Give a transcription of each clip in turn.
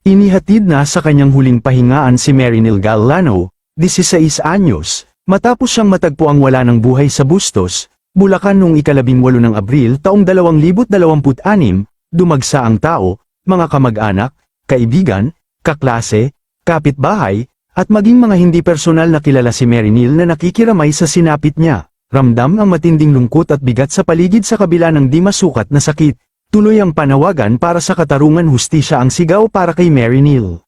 Inihatid na sa kanyang huling pahingaan si Marinil Galano, 16 anyos, matapos siyang matagpo ang wala ng buhay sa Bustos, Bulacan noong ika-18 ng Abril taong 2026, dumagsa ang tao, mga kamag-anak, kaibigan, kaklase, kapitbahay, at maging mga hindi personal na kilala si Marinil na nakikiramay sa sinapit niya. Ramdam ang matinding lungkot at bigat sa paligid sa kabila ng di masukat na sakit. Tuloy ang panawagan para sa katarungan hustisya ang sigaw para kay Marinil.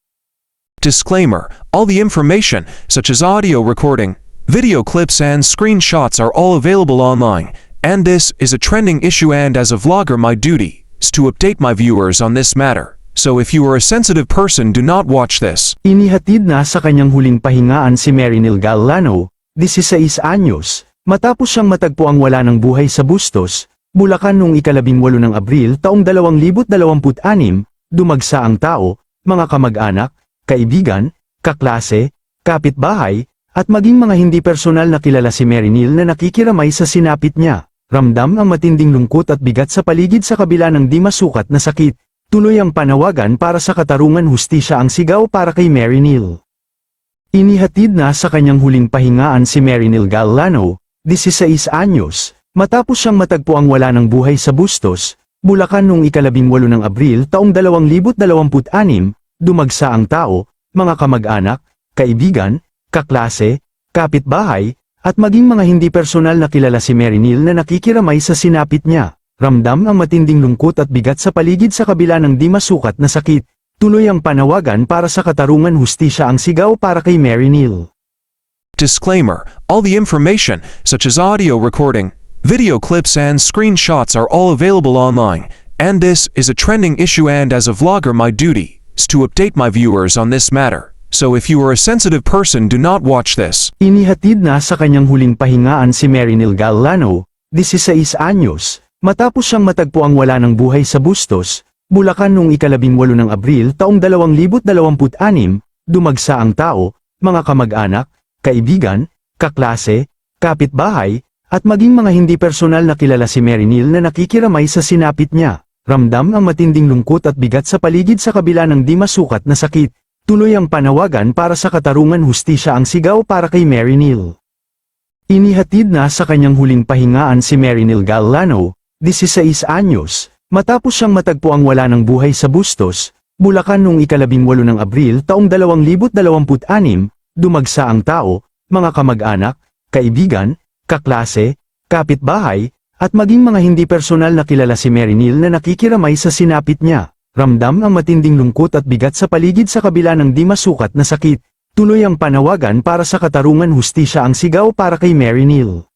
Disclaimer: all the information, such as audio recording, video clips and screenshots are all available online, and this is a trending issue, and as a vlogger my duty is to update my viewers on this matter. So if you are a sensitive person, do not watch this. Inihatid na sa kanyang huling pahingaan si Marinil Galano, 16 anyos, matapos siyang matagpo ang wala ng buhay sa Bustos, Bulacan noong ika-18 ng Abril taong 2026, dumagsa ang tao, mga kamag-anak, kaibigan, kaklase, kapitbahay, at maging mga hindi personal na kilala si Marinil na nakikiramay sa sinapit niya. Ramdam ang matinding lungkot at bigat sa paligid sa kabila ng di masukat na sakit. Tuloy ang panawagan para sa katarungan hustisya ang sigaw para kay Marinil. Inihatid na sa kanyang huling pahingaan si Marinil Galano, 16 anyos, matapos siyang matagpo ang wala ng buhay sa Bustos, Bulacan noong ika-18 ng Abril taong 2026, dumagsa ang tao, mga kamag-anak, kaibigan, kaklase, kapitbahay, at maging mga hindi personal na kilala si Marinil na nakikiramay sa sinapit niya. Ramdam ang matinding lungkot at bigat sa paligid sa kabila ng di masukat na sakit. Tuloy ang panawagan para sa katarungan hustisya ang sigaw para kay Marinil. Disclaimer: all the information, such as audio recording, video clips and screenshots are all available online, and this is a trending issue, and as a vlogger my duty is to update my viewers on this matter. So if you are a sensitive person, do not watch this. Inihatid na sa kanyang huling pahingaan si Marinil Galano, 16 anyos, matapos siyang matagpo ang wala ng buhay sa Bustos, Bulacan noong ika-18 ng Abril taong 2026, dumagsa ang tao, mga kamag-anak, kaibigan, kaklase, kapitbahay, at maging mga hindi personal na kilala si Marinil na nakikiramay sa sinapit niya. Ramdam ang matinding lungkot at bigat sa paligid sa kabila ng di masukat na sakit. Tuloy ang panawagan para sa katarungan hustisya ang sigaw para kay Marinil. Inihatid na sa kanyang huling pahingaan si Marinil Galano, 16 anyos, matapos siyang matagpo ang wala ng buhay sa Bustos, Bulacan noong ika-18 ng Abril taong 2026, dumagsa ang tao, mga kamag-anak, kaibigan, kaklase, kapitbahay, at maging mga hindi personal na kilala si Marinil na nakikiramay sa sinapit niya. Ramdam ang matinding lungkot at bigat sa paligid sa kabila ng di masukat na sakit. Tuloy ang panawagan para sa katarungan hustisya ang sigaw para kay Marinil.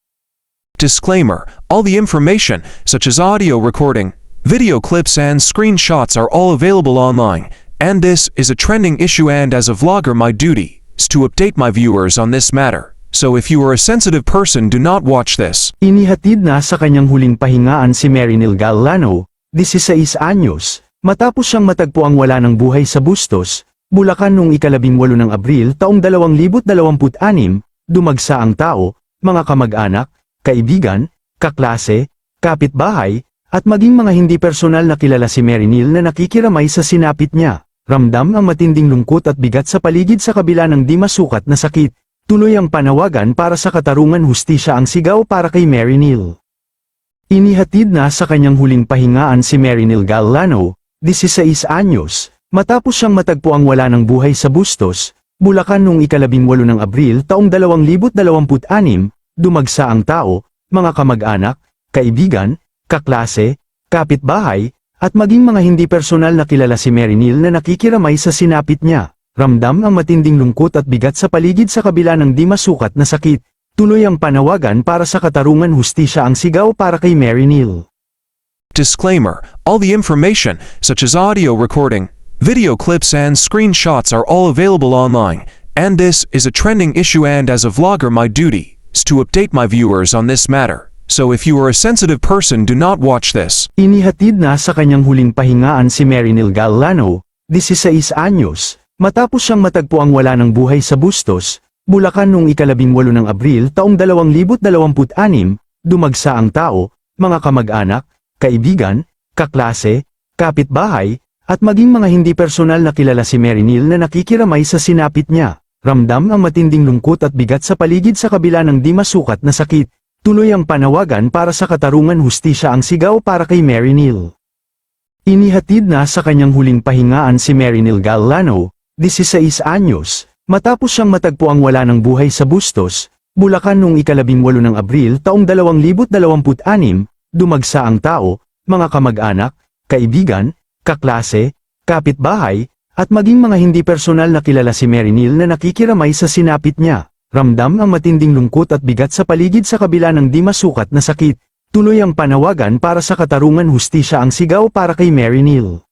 Disclaimer: all the information, such as audio recording, video clips and screenshots are all available online, and this is a trending issue, and as a vlogger my duty is to update my viewers on this matter. So if you are a sensitive person, do not watch this. Inihatid na sa kanyang huling pahingaan si Marinil Galano, 16 anyos, matapos siyang matagpo ang wala ng buhay sa Bustos, Bulacan noong ika-18 ng Abril taong 2026, dumagsa ang tao, mga kamag-anak, kaibigan, kaklase, kapitbahay, at maging mga hindi personal na kilala si Marinil na nakikiramay sa sinapit niya. Ramdam ang matinding lungkot at bigat sa paligid sa kabila ng di masukat na sakit. Tuloy ang panawagan para sa katarungan hustisya ang sigaw para kay Marinil. Inihatid na sa kanyang huling pahingaan si Marinil Galano, 16 anyos, matapos siyang matagpo ang wala ng buhay sa Bustos, Bulacan noong ika-18 ng Abril taong 2026, dumagsa ang tao, mga kamag-anak, kaibigan, kaklase, kapitbahay, at maging mga hindi personal na kilala si Marinil na nakikiramay sa sinapit niya. Ramdam ang matinding lungkot at bigat sa paligid sa kabila ng di masukat na sakit. Tuloy ang panawagan para sa katarungan hustisya ang sigaw para kay Marinil. Disclaimer: all the information, such as audio recording, video clips and screenshots are all available online, and this is a trending issue, and as a vlogger my duty is to update my viewers on this matter. So if you are a sensitive person, do not watch this. Inihatid na sa kanyang huling pahingaan si Marinil Galano, 16 anyos, matapos siyang matagpo ang wala ng buhay sa Bustos, Bulacan noong ika-18 ng Abril taong 2026, dumagsa ang tao, mga kamag-anak, kaibigan, kaklase, kapitbahay, at maging mga hindi personal na kilala si Mary Neal na nakikiramay sa sinapit niya. Ramdam ang matinding lungkot at bigat sa paligid sa kabila ng di masukat na sakit. Tuloy ang panawagan para sa katarungan, hustisya ang sigaw para kay Mary Neal. Inihatid na sa kanyang huling pahingaan si Mary Neal Galano, 16 anyos, matapos siyang matagpo ang wala ng buhay sa Bustos, Bulacan noong 18 ng Abril taong 2026, dumagsa ang tao, mga kamag-anak, kaibigan, kaklase, kapitbahay, at maging mga hindi personal na kilala si Mary Neal na nakikiramay sa sinapit niya. Ramdam ang matinding lungkot at bigat sa paligid sa kabila ng di masukat na sakit. Tuloy ang panawagan para sa katarungan, hustisya ang sigaw para kay Mary Neal.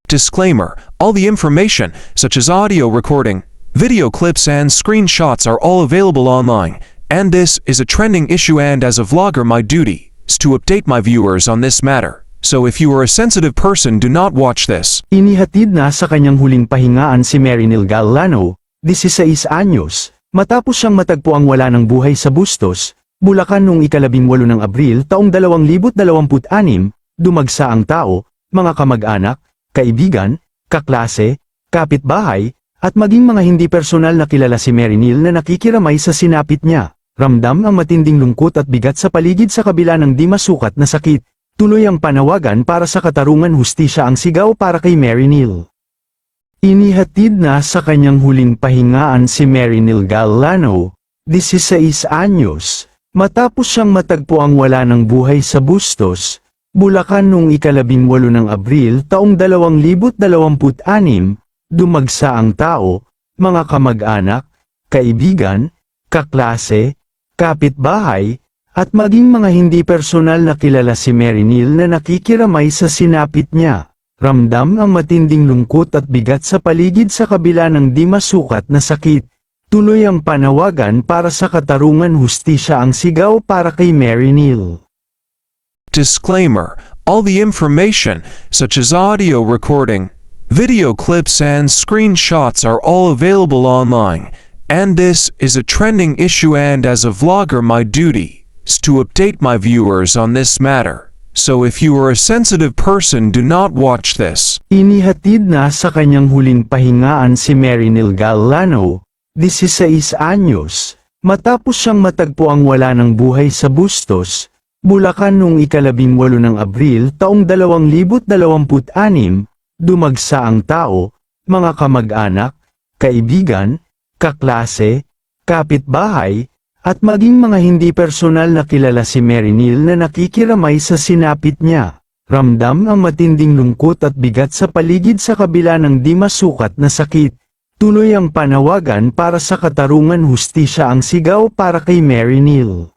Disclaimer: all the information, such as audio recording, video clips and screenshots are all available online, and this is a trending issue, and as a vlogger my duty is to update my viewers on this matter. So if you are a sensitive person, do not watch this. Inihatid na sa kanyang huling pahingaan si Mary Neal Galano, 16 anyos, matapos siyang matagpo ang wala ng buhay sa Bustos, Bulacan noong 18 ng Abril taong 2026, dumagsa ang tao, mga kamag-anak, kaibigan, kaklase, kapitbahay, at maging mga hindi personal na kilala si Mary Neal na nakikiramay sa sinapit niya. Ramdam ang matinding lungkot at bigat sa paligid sa kabila ng di masukat na sakit. Tuloy ang panawagan para sa katarungan, hustisya ang sigaw para kay Mary Neal. Inihatid na sa kanyang huling pahingaan si Mary Neal Galano, 16 anyos, matapos siyang matagpo ang wala ng buhay sa Bustos, Bulacan noong 18 ng Abril taong 2026, dumagsa ang tao, mga kamag-anak, kaibigan, kaklase, kapitbahay, at maging mga hindi personal na kilala si Mary Neal na nakikiramay sa sinapit niya. Ramdam ang matinding lungkot at bigat sa paligid sa kabila ng di masukat na sakit. Tuloy ang panawagan para sa katarungan, hustisya ang sigaw para kay Mary Neal. Disclaimer: all the information, such as audio recording, video clips and screenshots are all available online, and this is a trending issue, and as a vlogger my duty is to update my viewers on this matter. So if you are a sensitive person, do not watch this. Inihatid na sa kanyang huling pahingaan si Mary Neal Galano, 16 anyos, matapos siyang matagpo ang wala ng buhay sa Bustos, Bulacan noong 18 ng Abril taong 2026, dumagsa ang tao, mga kamag-anak, kaibigan, kaklase, kapitbahay, at maging mga hindi personal na kilala si Mary Neal na nakikiramay sa sinapit niya. Ramdam ang matinding lungkot at bigat sa paligid sa kabila ng di masukat na sakit. Tuloy ang panawagan para sa katarungan, hustisya ang sigaw para kay Mary Neal.